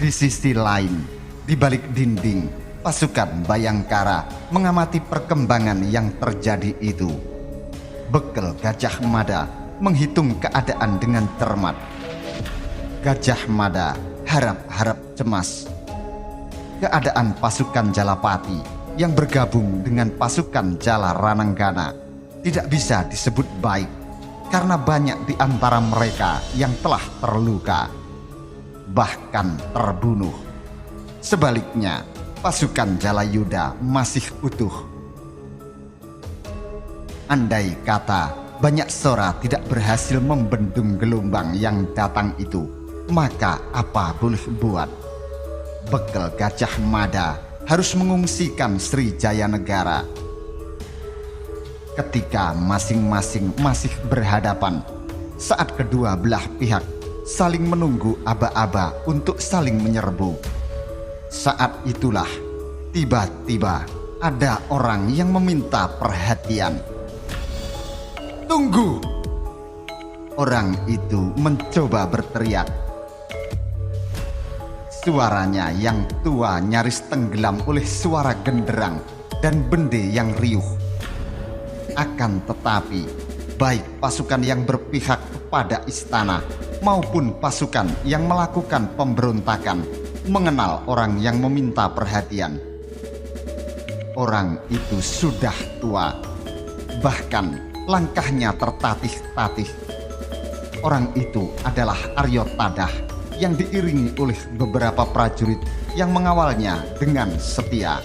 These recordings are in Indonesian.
Di sisi lain, di balik dinding, pasukan Bayangkara mengamati perkembangan yang terjadi itu. Bekel Gajah Mada menghitung keadaan dengan cermat. Gajah Mada harap-harap cemas. Keadaan pasukan Jalapati yang bergabung dengan pasukan Jala Rananggana tidak bisa disebut baik karena banyak di antara mereka yang telah terluka, bahkan terbunuh. Sebaliknya, pasukan Jalayuda masih utuh. Andai kata banyak Sora tidak berhasil membendung gelombang yang datang itu, maka apa boleh buat? Bekel Gajah Mada harus mengungsikan Srijaya Negara. Ketika masing-masing masih berhadapan, saat kedua belah pihak saling menunggu aba-aba untuk saling menyerbu, saat itulah tiba-tiba ada orang yang meminta perhatian. "Tunggu!" Orang itu mencoba berteriak. Suaranya yang tua nyaris tenggelam oleh suara genderang dan bende yang riuh. Akan tetapi, baik pasukan yang berpihak kepada istana maupun pasukan yang melakukan pemberontakan mengenal orang yang meminta perhatian. Orang itu sudah tua, bahkan langkahnya tertatih-tatih. Orang itu adalah Aryo Tadah yang diiringi oleh beberapa prajurit yang mengawalnya dengan setia.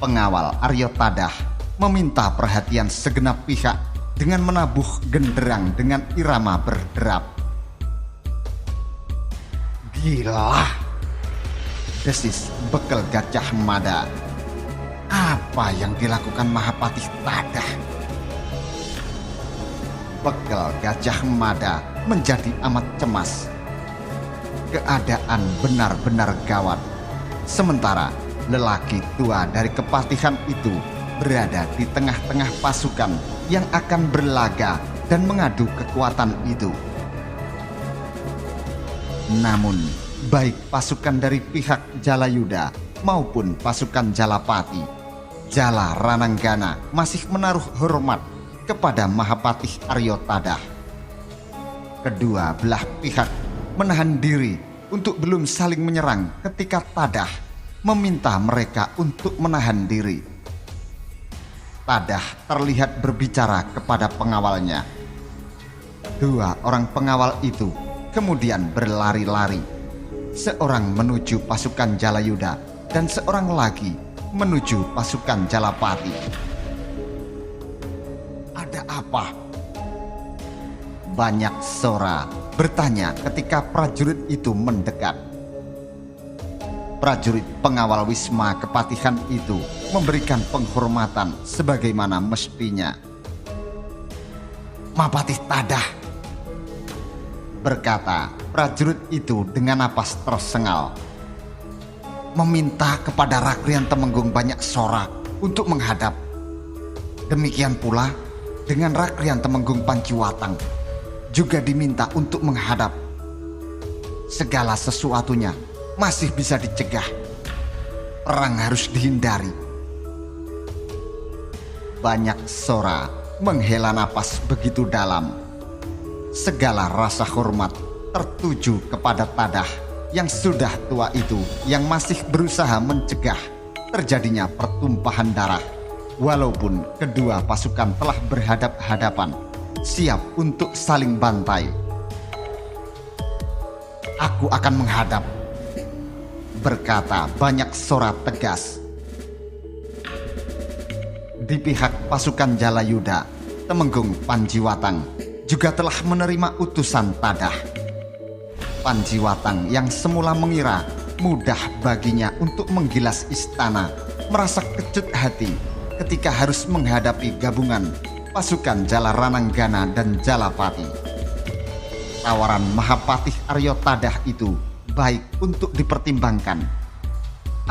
Pengawal Aryo Tadah meminta perhatian segenap pihak dengan menabuh genderang dengan irama berderap. "Gila!" desis Bekel Gajah Mada. "Apa yang dilakukan Mahapatih Tadah?" Bekel Gajah Mada menjadi amat cemas. Keadaan benar-benar gawat. Sementara lelaki tua dari kepatihan itu berada di tengah-tengah pasukan yang akan berlaga dan mengadu kekuatan itu. Namun, baik pasukan dari pihak Jalayuda maupun pasukan Jalapati, Jala Rananggana masih menaruh hormat kepada Mahapatih Aryo Tadah. Kedua belah pihak menahan diri untuk belum saling menyerang ketika Tadah meminta mereka untuk menahan diri. Tadah terlihat berbicara kepada pengawalnya. Dua orang pengawal itu kemudian berlari-lari. Seorang menuju pasukan Jalayuda dan seorang lagi menuju pasukan Jalapati. "Ada apa?" banyak Sora bertanya ketika prajurit itu mendekat. Prajurit pengawal Wisma Kepatihan itu memberikan penghormatan sebagaimana mestinya. "Mahapatih Tadah," berkata prajurit itu dengan napas tersengal, "meminta kepada Rakrian Temenggung banyak Sora untuk menghadap. Demikian pula dengan Rakrian Temenggung Panciwatang juga diminta untuk menghadap. Segala sesuatunya masih bisa dicegah. Perang harus dihindari." Banyak Sora menghela napas begitu dalam. Segala rasa hormat tertuju kepada Tadah yang sudah tua itu yang masih berusaha mencegah terjadinya pertumpahan darah. Walaupun kedua pasukan telah berhadap-hadapan, siap untuk saling bantai. "Aku akan menghadap," berkata banyak Sora tegas. Di pihak pasukan Jalayuda, Temenggung Panjiwatang juga telah menerima utusan Tadah. Panjiwatang yang semula mengira mudah baginya untuk menggilas istana merasa kecut hati ketika harus menghadapi gabungan pasukan Jala Rananggana dan Jalapati. Tawaran Mahapatih Aryo Tadah itu baik untuk dipertimbangkan.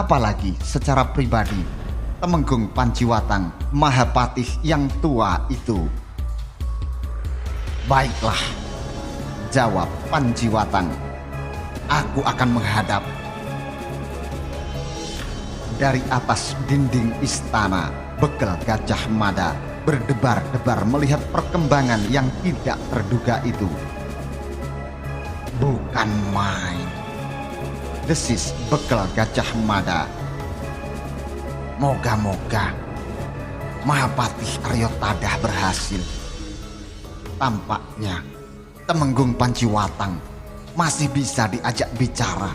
Apalagi secara pribadi, Temenggung Panjiwatang, Mahapatih yang tua itu. "Baiklah," jawab Panjiwatang. Aku akan menghadap. Dari atas dinding istana, Bekel Gajah Mada berdebar-debar melihat perkembangan yang tidak terduga itu. Bukan main, desis Bekel Gajah Mada. Moga-moga Mahapatih Aryotadah berhasil. Tampaknya Temenggung Panciwatang masih bisa diajak bicara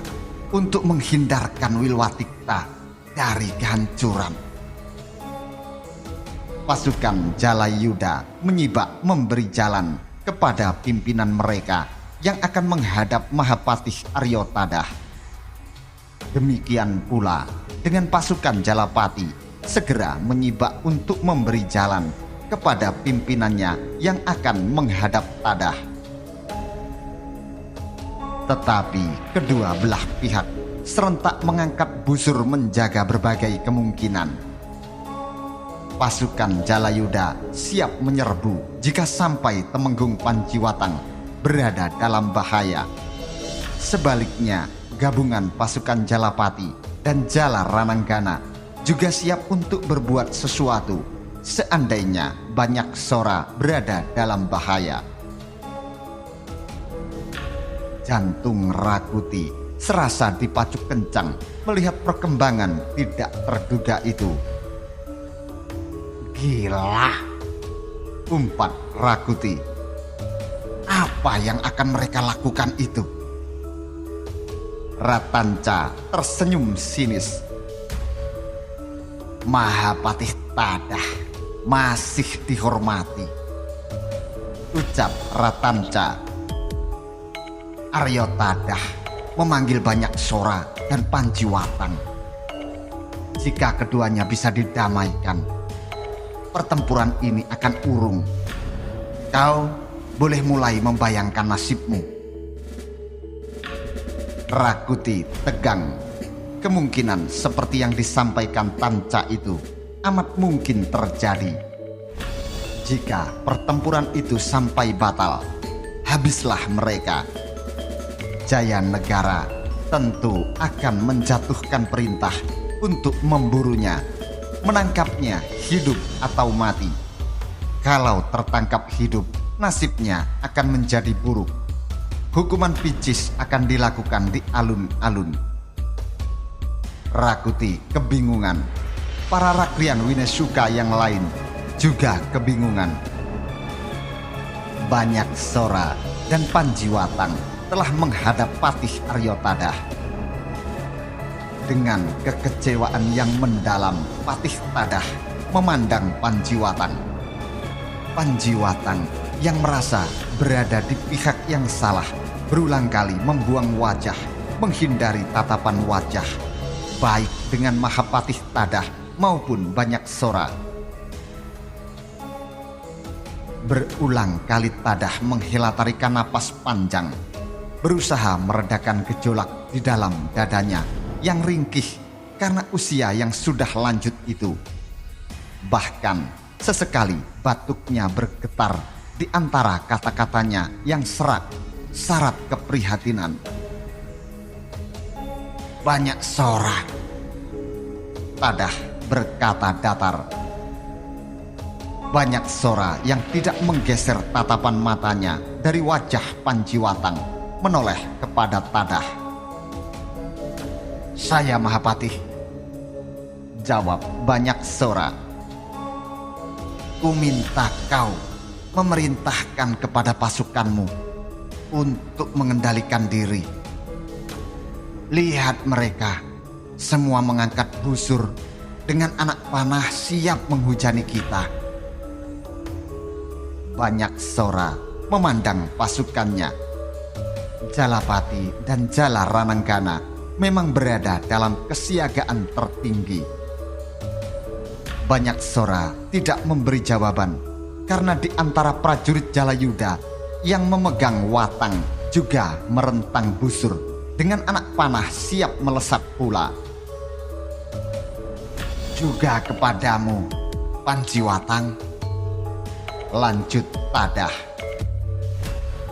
untuk menghindarkan Wilwatikta dari kehancuran. Pasukan Jalayuda menyibak memberi jalan kepada pimpinan mereka yang akan menghadap Mahapatih Aryotadah. Demikian pula dengan pasukan Jalapati segera menyibak untuk memberi jalan kepada pimpinannya yang akan menghadap Tadah. Tetapi kedua belah pihak serentak mengangkat busur menjaga berbagai kemungkinan. Pasukan Jalayuda siap menyerbu jika sampai Temenggung Panciwatang berada dalam bahaya. Sebaliknya, gabungan pasukan Jalapati dan Jala Rananggana juga siap untuk berbuat sesuatu seandainya Banyak Sora berada dalam bahaya. Jantung Rakuti serasa dipacu kencang melihat perkembangan tidak terduga itu. Gila, umpat Rakuti. Apa yang akan mereka lakukan itu? Ratanca tersenyum sinis. Mahapatih Tadah masih dihormati, ucap Ratanca. Aryotadah memanggil Banyak Sora dan Panciwatang. Jika keduanya bisa didamaikan, pertempuran ini akan urung. Kau boleh mulai membayangkan nasibmu. Rakuti tegang. Kemungkinan seperti yang disampaikan Tanca itu amat mungkin terjadi. Jika pertempuran itu sampai batal, habislah mereka. Jaya Negara tentu akan menjatuhkan perintah untuk memburunya, menangkapnya hidup atau mati. Kalau tertangkap hidup, nasibnya akan menjadi buruk. Hukuman picis akan dilakukan di alun-alun. Rakuti kebingungan. Para Rakrian Winesuka yang lain juga kebingungan. Banyak Sora dan Panciwatang telah menghadap Patih Aryotadah. Dengan kekecewaan yang mendalam, Patih Tadah memandang Panciwatang. Panciwatang yang merasa berada di pihak yang salah berulang kali membuang wajah, menghindari tatapan wajah, baik dengan Mahapatih Tadah maupun Banyak Sora. Berulang kali Tadah menghela tarikan napas panjang, berusaha meredakan gejolak di dalam dadanya yang ringkih karena usia yang sudah lanjut itu. Bahkan sesekali batuknya bergetar di antara kata-katanya yang serak, syarat keprihatinan. Banyak Sora, Tadah berkata datar. Banyak Sora yang tidak menggeser tatapan matanya dari wajah Panciwatang menoleh kepada Tadah. Saya Mahapatih, jawab Banyak Sora. Ku minta kau memerintahkan kepada pasukanmu untuk mengendalikan diri. Lihat mereka, semua mengangkat busur dengan anak panah siap menghujani kita. Banyak Sora memandang pasukannya. Jalapati dan Jala Rananggana memang berada dalam kesiagaan tertinggi. Banyak Sora tidak memberi jawaban karena di antara prajurit Jalayuda yang memegang watang juga merentang busur dengan anak panah siap melesat pula. Juga kepadamu, Panciwatang, lanjut Tadah.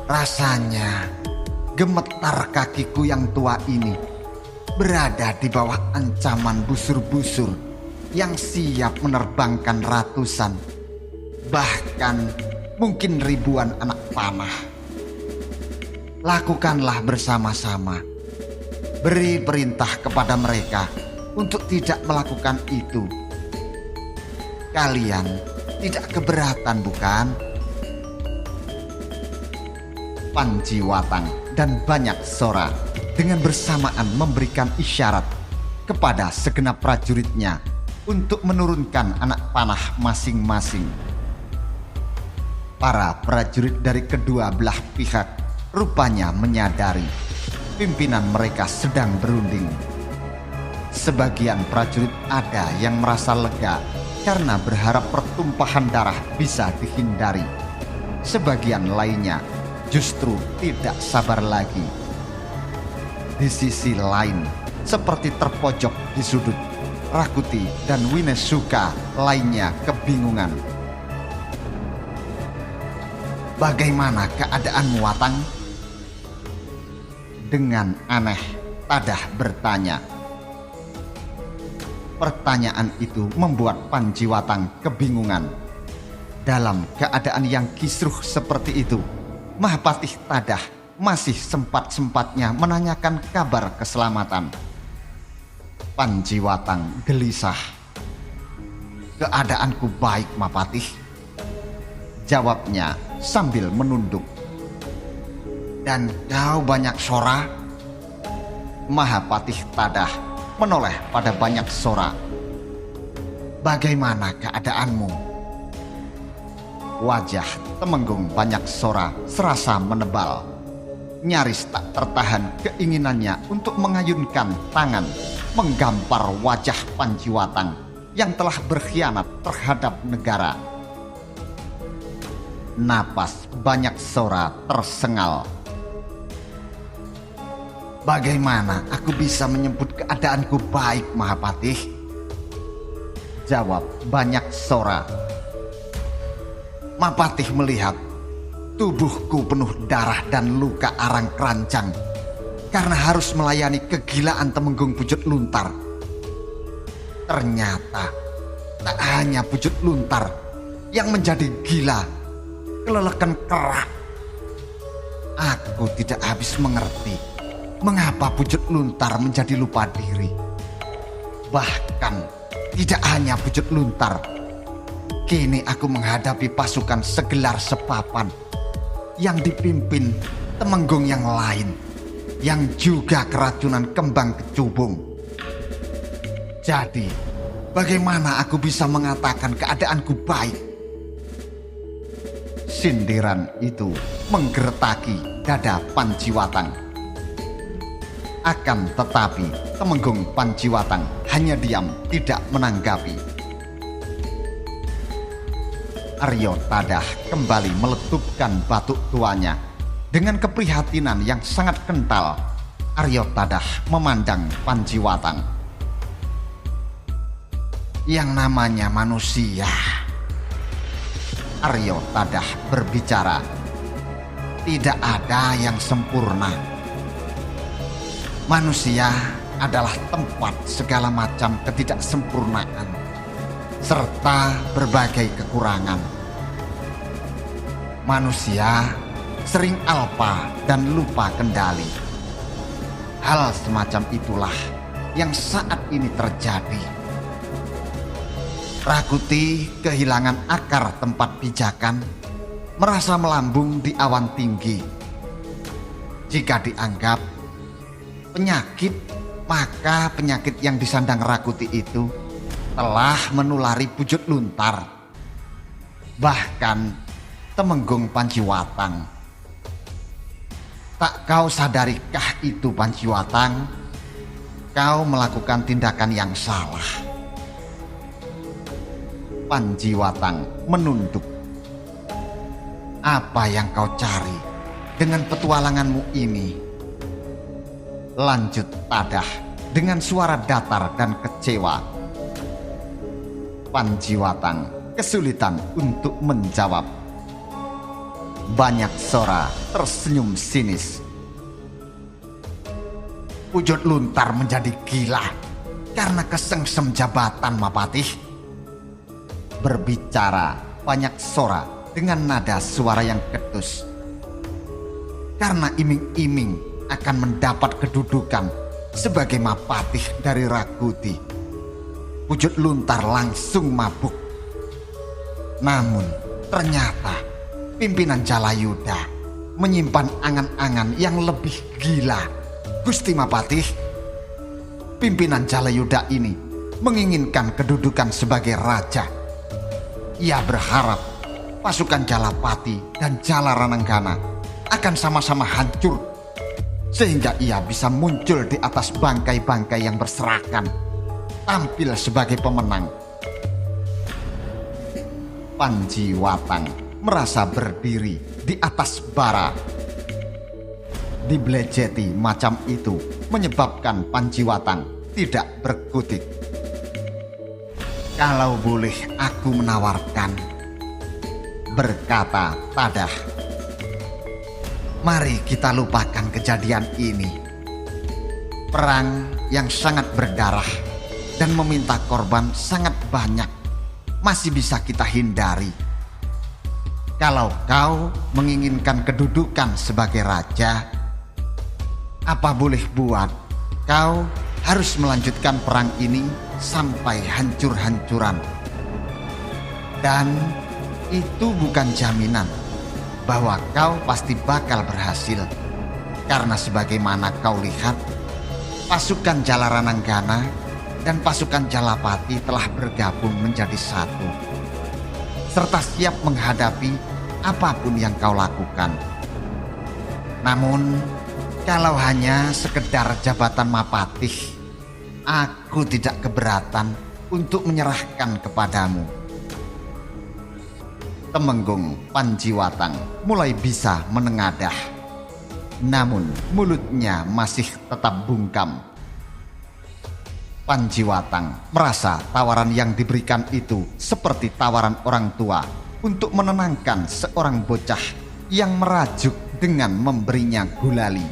Rasanya Gemetar kakiku yang tua ini berada di bawah ancaman busur-busur yang siap menerbangkan ratusan, bahkan mungkin ribuan anak panah. Lakukanlah bersama-sama. Beri perintah kepada mereka untuk tidak melakukan itu. Kalian tidak keberatan, bukan? Panjiwatang dan Banyak Sora dengan bersamaan memberikan isyarat kepada segenap prajuritnya untuk menurunkan anak panah masing-masing. Para prajurit dari kedua belah pihak rupanya menyadari pimpinan mereka sedang berunding. Sebagian prajurit ada yang merasa lega karena berharap pertumpahan darah bisa dihindari. Sebagian lainnya justru tidak sabar lagi. Di sisi lain, seperti terpojok di sudut, Rakuti dan Winesuka lainnya kebingungan. Bagaimana keadaanmu, Watang? Dengan aneh, Tadah bertanya. Pertanyaan itu membuat Panjiwatang kebingungan. Dalam keadaan yang kisruh seperti itu, Mahapatih Tadah masih sempat-sempatnya menanyakan kabar keselamatan. Panjiwatang gelisah. Keadaanku baik, Mahapatih, jawabnya sambil menunduk. Dan kau Banyak Sora? Mahapatih Tadah menoleh pada Banyak Sora. Bagaimana keadaanmu? Wajah Temenggung Banyak Sora serasa menebal. Nyaris tak tertahan keinginannya untuk mengayunkan tangan menggampar wajah Panjiwatang yang telah berkhianat terhadap negara. Napas Banyak Sora tersengal. Bagaimana aku bisa menyebut keadaanku baik, Mahapatih? Jawab Banyak Sora. Mahapatih melihat tubuhku penuh darah dan luka arang kerancang karena harus melayani kegilaan Temenggung Pujut Luntar. Ternyata tak hanya Pujut Luntar yang menjadi gila, kelelekan kerak. Aku tidak habis mengerti mengapa Pujut Luntar menjadi lupa diri. Bahkan tidak hanya Pujut Luntar, kini aku menghadapi pasukan segelar sepapan yang dipimpin Temenggung yang lain yang juga keracunan kembang kecubung. Jadi, bagaimana aku bisa mengatakan keadaanku baik? Sindiran itu menggeretaki dada Panjiwatang. Akan tetapi Temenggung Panjiwatang hanya diam tidak menanggapi. Aryo Tadah kembali meletupkan batuk tuanya. Dengan keprihatinan yang sangat kental, Aryo Tadah memandang Panjiwatang. Yang namanya manusia, Aryo Tadah berbicara, tidak ada yang sempurna. Manusia adalah tempat segala macam ketidaksempurnaan serta berbagai kekurangan. Manusia sering alpa dan lupa kendali. Hal semacam itulah yang saat ini terjadi. Rakuti kehilangan akar tempat pijakan, merasa melambung di awan tinggi. Jika dianggap penyakit, maka penyakit yang disandang Rakuti itu telah menulari Pujut Luntar, bahkan Temenggung Panjiwatang. Tak kau sadarikah itu, Panjiwatang? Kau melakukan tindakan yang salah. Panjiwatang menunduk. Apa yang kau cari dengan petualanganmu ini? Lanjut Tadah dengan suara datar dan kecewa. Panjiwatang kesulitan untuk menjawab. Banyak Sora tersenyum sinis. Pujut Luntar menjadi gila karena kesengsem jabatan Mapatih. Berbicara banyak sora dengan nada suara yang ketus. Karena iming-iming akan mendapat kedudukan sebagai Mapatih dari Raguti, Pujut Luntar langsung mabuk. Namun ternyata pimpinan Jalayuda menyimpan angan-angan yang lebih gila. Gusti Mapatih, pimpinan Jalayuda ini menginginkan kedudukan sebagai raja. Ia berharap pasukan Jalapati dan Jalaranenggana akan sama-sama hancur, sehingga ia bisa muncul di atas bangkai-bangkai yang berserakan, tampil sebagai pemenang. Panjiwatang merasa berdiri di atas bara. Diblejeti macam itu menyebabkan Panjiwatang tidak berkutik. "Kalau boleh aku menawarkan," berkata Tadah, "mari kita lupakan kejadian ini. Perang yang sangat berdarah dan meminta korban sangat banyak masih bisa kita hindari. Kalau kau menginginkan kedudukan sebagai raja, apa boleh buat, kau harus melanjutkan perang ini sampai hancur-hancuran. Dan itu bukan jaminan bahwa kau pasti bakal berhasil, karena sebagaimana kau lihat, pasukan Jalaranenggana dan pasukan Jalapati telah bergabung menjadi satu, serta siap menghadapi apapun yang kau lakukan. Namun kalau hanya sekedar jabatan Mapatih, aku tidak keberatan untuk menyerahkan kepadamu." Temenggung Panjiwatang mulai bisa menengadah, namun mulutnya masih tetap bungkam. Panjiwatang merasa tawaran yang diberikan itu seperti tawaran orang tua untuk menenangkan seorang bocah yang merajuk dengan memberinya gulali.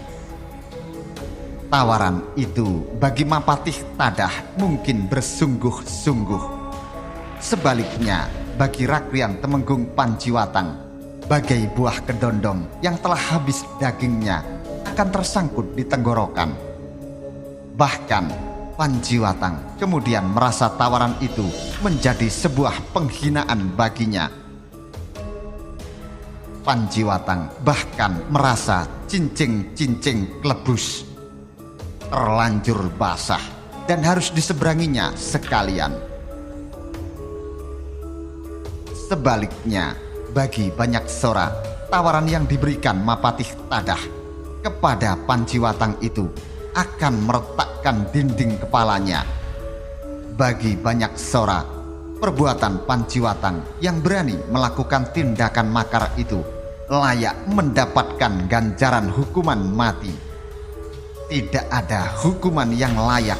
Tawaran itu bagi Mapatih Tadah mungkin bersungguh-sungguh. Sebaliknya bagi Rakrian Temenggung Panjiwatang, bagai buah kedondong yang telah habis dagingnya akan tersangkut di tenggorokan. Bahkan Panjiwatang kemudian merasa tawaran itu menjadi sebuah penghinaan baginya. Panjiwatang bahkan merasa cincing-cincing klebus terlanjur basah dan harus diseberanginya sekalian. Sebaliknya, bagi banyak sora, tawaran yang diberikan Mapatih Tadah kepada Panjiwatang itu akan meretakkan dinding kepalanya. Bagi banyak sora, perbuatan Panjiwatang yang berani melakukan tindakan makar itu layak mendapatkan ganjaran hukuman mati. Tidak ada hukuman yang layak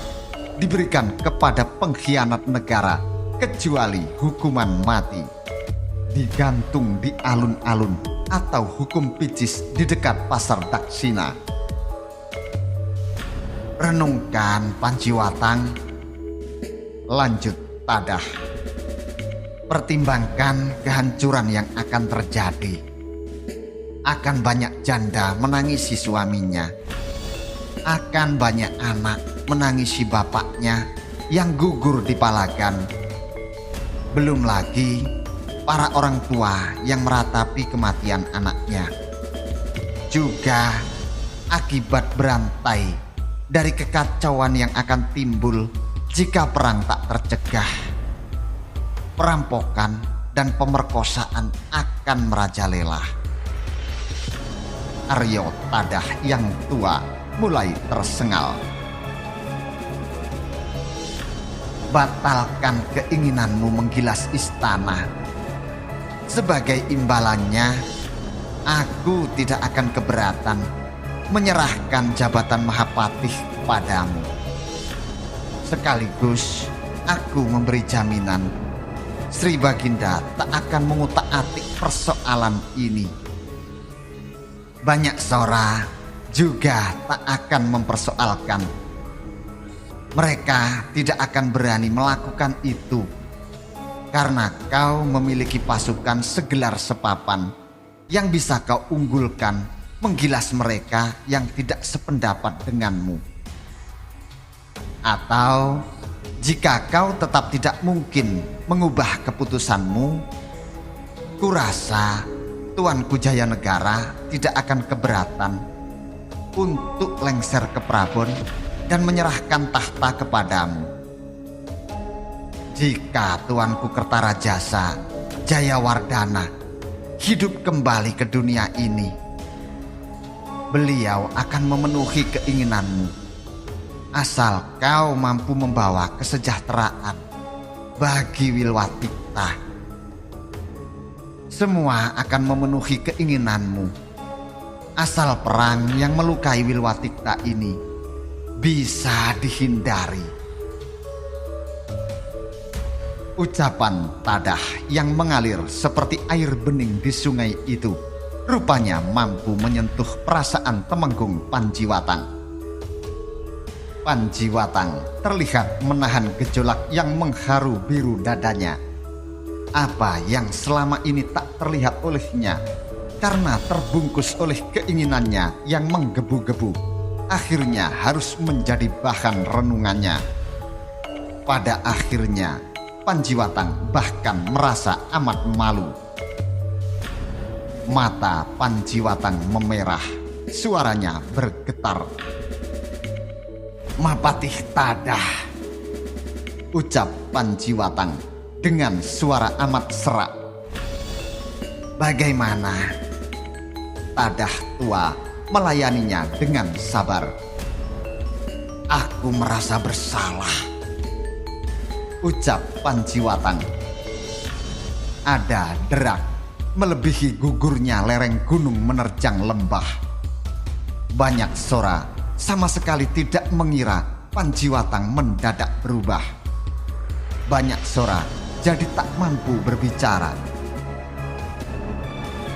diberikan kepada pengkhianat negara kecuali hukuman mati, digantung di alun-alun atau hukum picis di dekat pasar Daksina. "Renungkan Panjiwatang," lanjut Tadah. "Pertimbangkan kehancuran yang akan terjadi. Akan banyak janda menangisi suaminya. Akan banyak anak menangisi bapaknya yang gugur di Palagan. Belum lagi para orang tua yang meratapi kematian anaknya. Juga akibat berantai dari kekacauan yang akan timbul jika perang tak tercegah. Perampokan dan pemerkosaan akan merajalela." Aryo Tadah yang tua mulai tersengal. "Batalkan keinginanmu menggilas istana. Sebagai imbalannya, aku tidak akan keberatan menyerahkan jabatan Mahapatih padamu. Sekaligus aku memberi jaminan Sri Baginda tak akan mengutak-atik persoalan ini." Banyak sora juga tak akan mempersoalkan. Mereka tidak akan berani melakukan itu karena kau memiliki pasukan segelar sepapan yang bisa kau unggulkan menggilas mereka yang tidak sependapat denganmu. Atau jika kau tetap tidak mungkin mengubah keputusanmu, kurasa Tuanku Jayanegara tidak akan keberatan untuk lengser ke Prabon dan menyerahkan tahta kepadamu. Jika Tuanku Kertarajasa Jayawardhana hidup kembali ke dunia ini, beliau akan memenuhi keinginanmu, asal kau mampu membawa kesejahteraan bagi Wilwatikta. Semua akan memenuhi keinginanmu, asal perang yang melukai Wilwatikta ini bisa dihindari. Ucapan Tadah yang mengalir seperti air bening di sungai itu rupanya mampu menyentuh perasaan Temenggung Panjiwatang. Panjiwatang terlihat menahan gejolak yang mengharu biru dadanya. Apa yang selama ini tak terlihat olehnya karena terbungkus oleh keinginannya yang menggebu-gebu, akhirnya harus menjadi bahan renungannya. Pada akhirnya Panjiwatang bahkan merasa amat malu. Mata Panjiwatang memerah, suaranya bergetar. "Mapatih Tadah," ucap Panjiwatang dengan suara amat serak. "Bagaimana?" Tadah tua melayaninya dengan sabar. "Aku merasa bersalah," ucap Panjiwatang. Ada derak melebihi gugurnya lereng gunung menerjang lembah. Banyak sora sama sekali tidak mengira Panjiwatang mendadak berubah. Banyak sora jadi tak mampu berbicara.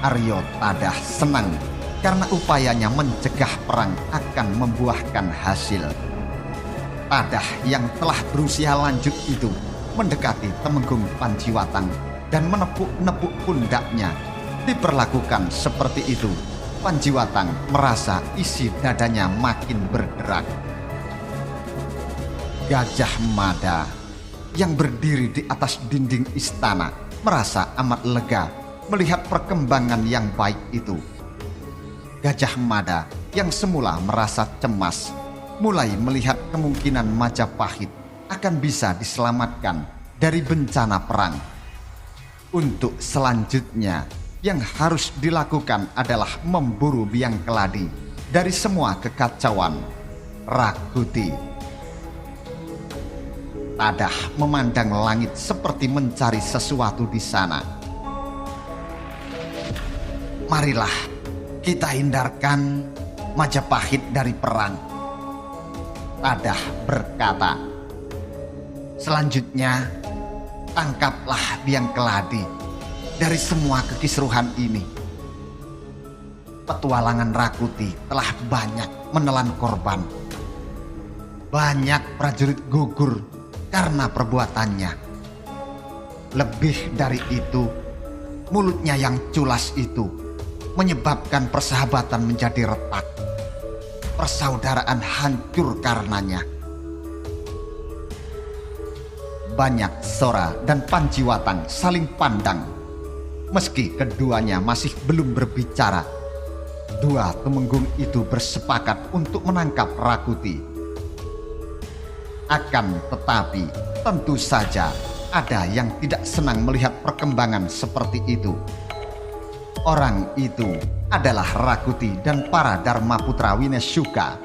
Aryo Tadah senang karena upayanya mencegah perang akan membuahkan hasil. Tadah yang telah berusia lanjut itu mendekati Temenggung Panjiwatang dan menepuk-nepuk pundaknya. Diperlakukan seperti itu, Panjiwatang merasa isi dadanya makin berderak. Gajah Mada yang berdiri di atas dinding istana merasa amat lega melihat perkembangan yang baik itu. Gajah Mada yang semula merasa cemas mulai melihat kemungkinan Majapahit akan bisa diselamatkan dari bencana perang. Untuk selanjutnya yang harus dilakukan adalah memburu biang keladi dari semua kekacauan. Rakuti. Tadah memandang langit seperti mencari sesuatu di sana. "Marilah kita hindarkan Majapahit dari perang," Tadah berkata. "Selanjutnya, tangkaplah biang keladi dari semua kekisruhan ini." Petualangan Rakuti telah banyak menelan korban. Banyak prajurit gugur karena perbuatannya. Lebih dari itu, mulutnya yang culas itu menyebabkan persahabatan menjadi retak. Persaudaraan hancur karenanya. Banyak sora dan Panjiwatang saling pandang. Meski keduanya masih belum berbicara, dua temenggung itu bersepakat untuk menangkap Rakuti. Akan tetapi, tentu saja ada yang tidak senang melihat perkembangan seperti itu. Orang itu adalah Rakuti dan para Dharmaputra Winesuka.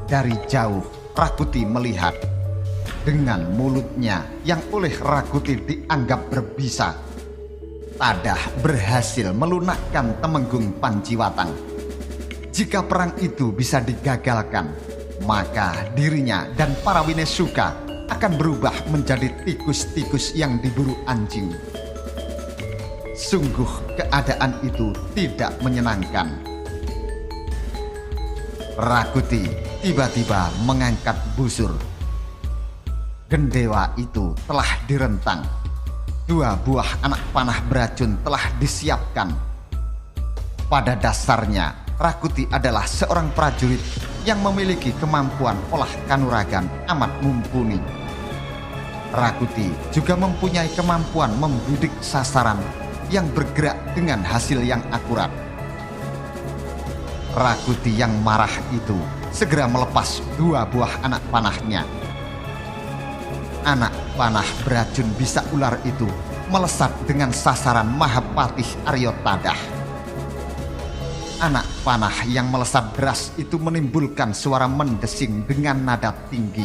Dari jauh, Rakuti melihat. Dengan mulutnya yang oleh Rakuti dianggap berbisa, Tadah berhasil melunakkan Temenggung Panjiwatang. Jika perang itu bisa digagalkan, maka dirinya dan para Winesuka akan berubah menjadi tikus-tikus yang diburu anjing. Sungguh keadaan itu tidak menyenangkan. Rakuti tiba-tiba mengangkat busur. Gendewa itu telah direntang. 2 buah anak panah beracun telah disiapkan. Pada dasarnya, Rakuti adalah seorang prajurit yang memiliki kemampuan olah kanuragan amat mumpuni. Rakuti juga mempunyai kemampuan membidik sasaran yang bergerak dengan hasil yang akurat. Rakuti yang marah itu segera melepas 2 buah anak panahnya. Anak panah beracun bisa ular itu melesat dengan sasaran Mahapatih Aryotadah. Anak panah yang melesat deras itu menimbulkan suara mendesing dengan nada tinggi.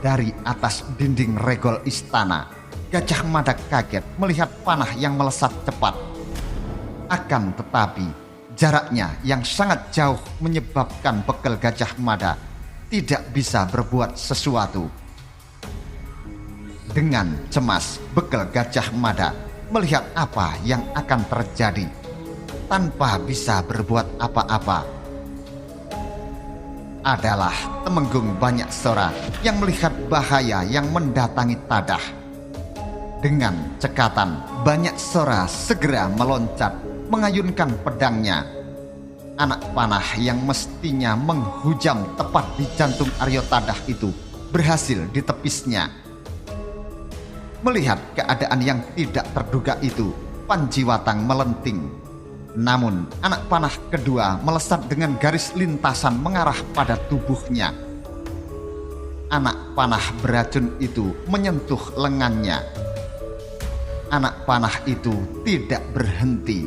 Dari atas dinding regol istana, Gajah Mada kaget melihat panah yang melesat cepat. Akan tetapi, jaraknya yang sangat jauh menyebabkan bekel Gajah Mada tidak bisa berbuat sesuatu. Dengan cemas, bekel Gajah Mada melihat apa yang akan terjadi tanpa bisa berbuat apa-apa. Adalah Temenggung Banyaksora yang melihat bahaya yang mendatangi Tadah. Dengan cekatan, Banyaksora segera meloncat, mengayunkan pedangnya. Anak panah yang mestinya menghujam tepat di jantung Aryotadah itu berhasil ditepisnya. Melihat keadaan yang tidak terduga itu, Panjiwatang melenting. Namun anak panah kedua melesat dengan garis lintasan mengarah pada tubuhnya. Anak panah beracun itu menyentuh lengannya. Anak panah itu tidak berhenti,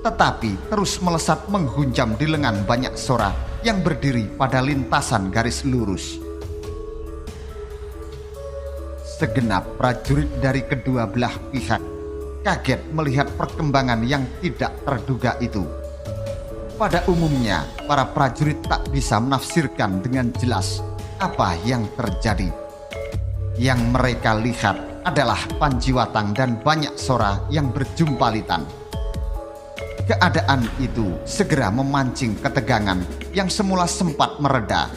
tetapi terus melesat menghunjam di lengan Banyaksora yang berdiri pada lintasan garis lurus. Segenap prajurit dari kedua belah pihak kaget melihat perkembangan yang tidak terduga itu. Pada umumnya, para prajurit tak bisa menafsirkan dengan jelas apa yang terjadi. Yang mereka lihat adalah Panjiwatang dan Banyaksora yang berjumpalitan. Keadaan itu segera memancing ketegangan yang semula sempat mereda.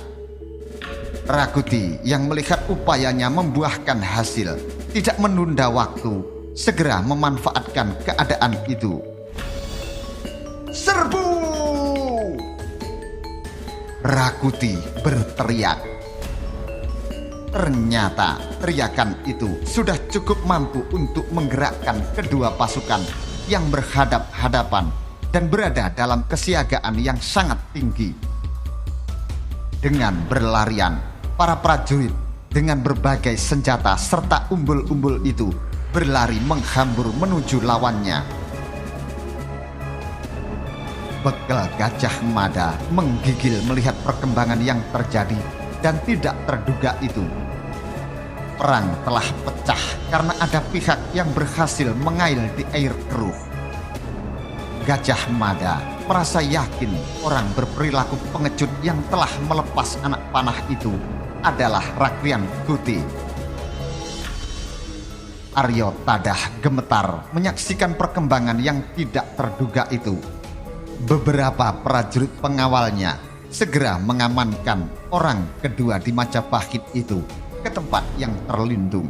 Rakuti yang melihat upayanya membuahkan hasil tidak menunda waktu, segera memanfaatkan keadaan itu. Serbu! Rakuti berteriak. Ternyata teriakan itu sudah cukup mampu untuk menggerakkan kedua pasukan yang berhadap-hadapan dan berada dalam kesiagaan yang sangat tinggi. Dengan berlarian, para prajurit dengan berbagai senjata serta umbul-umbul itu berlari menghambur menuju lawannya. Bekel Gajah Mada menggigil melihat perkembangan yang terjadi dan tidak terduga itu. Perang telah pecah karena ada pihak yang berhasil mengail di air keruh. Gajah Mada merasa yakin orang berperilaku pengecut yang telah melepas anak panah itu adalah Rakrian Kuti. Aryotadah gemetar menyaksikan perkembangan yang tidak terduga itu. Beberapa prajurit pengawalnya segera mengamankan orang kedua di Majapahit itu ke tempat yang terlindung.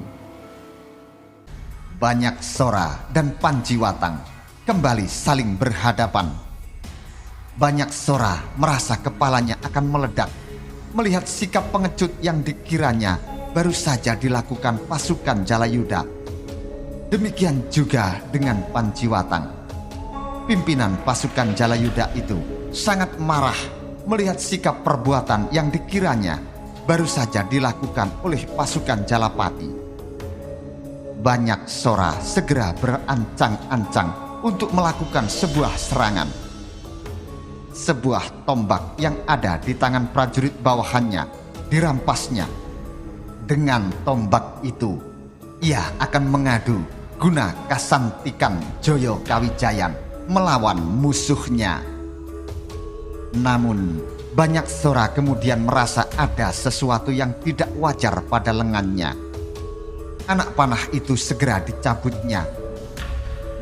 Banyaksora dan Panjiwatang kembali saling berhadapan. Banyaksora merasa kepalanya akan meledak melihat sikap pengecut yang dikiranya baru saja dilakukan pasukan Jalayuda. Demikian juga dengan Panjiwatang. Pimpinan pasukan Jalayuda itu sangat marah melihat sikap perbuatan yang dikiranya baru saja dilakukan oleh pasukan Jalapati. Banyaksora segera berancang-ancang untuk melakukan sebuah serangan. Sebuah tombak yang ada di tangan prajurit bawahannya dirampasnya. Dengan tombak itu, ia akan mengadu guna kasantikan Joyo Kawijayan melawan musuhnya. Namun Banyaksora kemudian merasa ada sesuatu yang tidak wajar pada lengannya. Anak panah itu segera dicabutnya.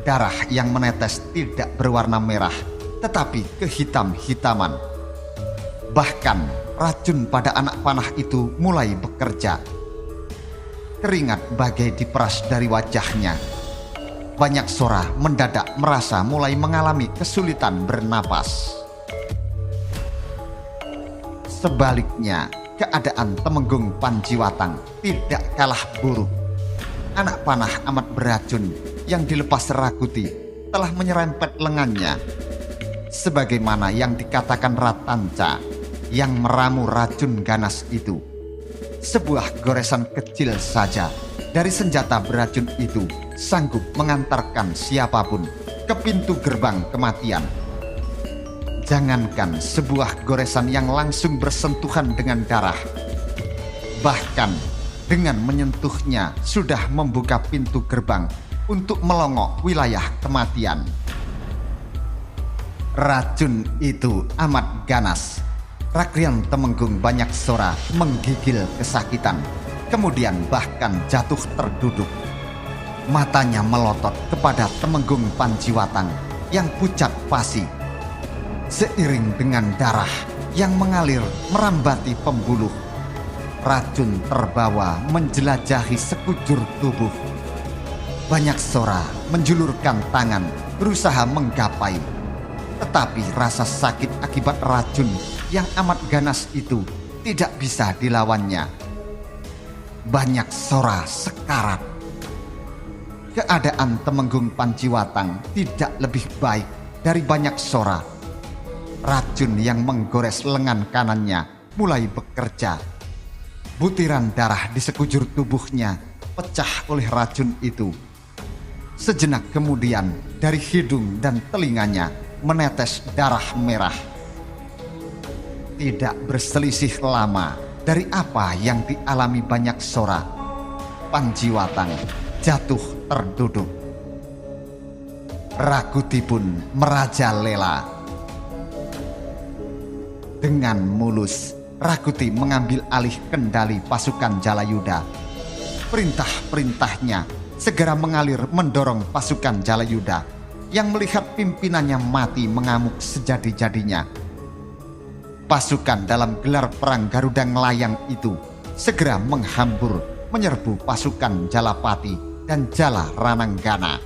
Darah yang menetes tidak berwarna merah, tetapi kehitam-hitaman Bahkan racun pada anak panah itu mulai bekerja. Keringat bagai diperas dari wajahnya. Banyak Sora mendadak merasa mulai mengalami kesulitan bernapas. Sebaliknya, keadaan Temenggung Panjiwatang tidak kalah buruk. Anak panah amat beracun yang dilepas Rakuti telah menyerempet lengannya. Sebagaimana yang dikatakan Ratanca yang meramu racun ganas itu. Sebuah goresan kecil saja dari senjata beracun itu sanggup mengantarkan siapapun ke pintu gerbang kematian. Jangankan sebuah goresan yang langsung bersentuhan dengan darah, bahkan dengan menyentuhnya sudah membuka pintu gerbang untuk melongok wilayah kematian. Racun itu amat ganas. Rakrian Temenggung Banyak Sora menggigil kesakitan, kemudian bahkan jatuh terduduk. Matanya melotot kepada Temenggung Panjiwatang yang pucat pasi. Seiring dengan darah yang mengalir merambati pembuluh, racun terbawa menjelajahi sekujur tubuh. Banyak Sora menjulurkan tangan berusaha menggapai, tetapi rasa sakit akibat racun yang amat ganas itu tidak bisa dilawannya. Banyak Sora sekarat. Keadaan Temenggung Panjiwatang tidak lebih baik dari Banyak Sora. Racun yang menggores lengan kanannya mulai bekerja. Butiran darah di sekujur tubuhnya pecah oleh racun itu. Sejenak kemudian dari hidung dan telinganya menetes darah merah. Tidak berselisih lama dari apa yang dialami Banyak Sora, Panjiwatang jatuh terduduk. Rakuti pun merajalela. Dengan mulus, Rakuti mengambil alih kendali pasukan Jalayuda. Perintah-perintahnya segera mengalir mendorong pasukan Jalayuda yang melihat pimpinannya mati mengamuk sejadi-jadinya. Pasukan dalam gelar perang Garuda Nglayang itu segera menghambur menyerbu pasukan Jalapati dan Jala Rananggana.